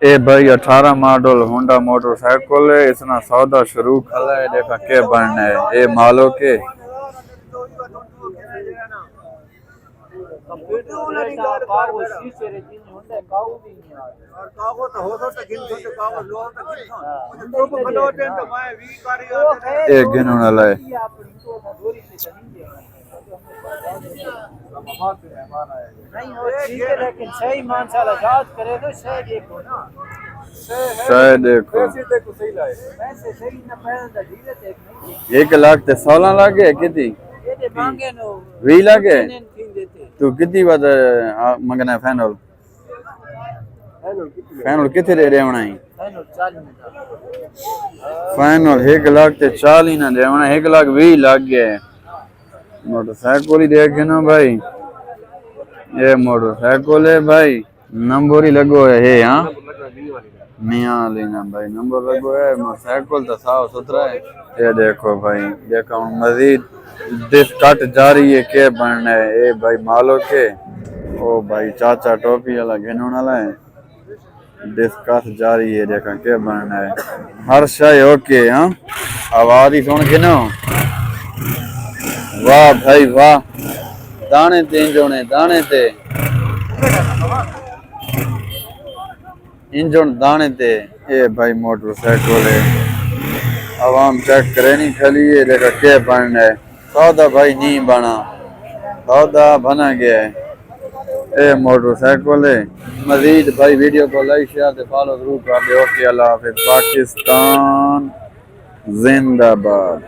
ए भाई 18 model Honda motorcycle है। इसना सौदा शुरू खला है। देखा के बनना है ए मालो के। ए गिनने वाला है। नहीं वो ठीक है लेकिन सही मानसाला याद करे तो सही देखो ना। शायद देखो पैसे देखो सही लाए पैसे सही ना पैसे दा धीरे देख नहीं 1 लाख ते 16 लागे कितनी ये दे मांगे नो 20 लागे। देते तू कितनी बात मंगना फाइनल फाइनल कितने दे देवना है? फाइनल 40 में फाइनल 1 लाख ते 40 ना देवना 1 लाख 20 लाग गया है। मोटरसाइकिल ही देखे ना भाई। ये मोटरसाइकिल है भाई। नंबर ही लगो है हाँ मियाँ लेना भाई नंबर लगो है। मोटरसाइकिल तो साफ सुथरा है। ये देखो भाई देखो मजीद डिस कट जारी है के बनना है ए भाई मालो के। ओ भाई चाचा टोपी वाला घिनने वाला है। डिस कट जारी है देखा के बनना है। हर शय ओके हाँ आवाज ही सुन के ना। वाह भाई वाह दाने ते दाने ते इंजन दाने ते। ये भाई मोटरसाइकिल है। आवाम चेक करे नहीं खाली ये देखा के बनना है। सौदा भाई नहीं बना सौदा बना गया है। ए मोटरसाइकिल है। मजीद भाई वीडियो को लाइक शेयर से फॉलो जरूर कर दे। ओके अल्लाह हाफिज। पाकिस्तान जिंदाबाद।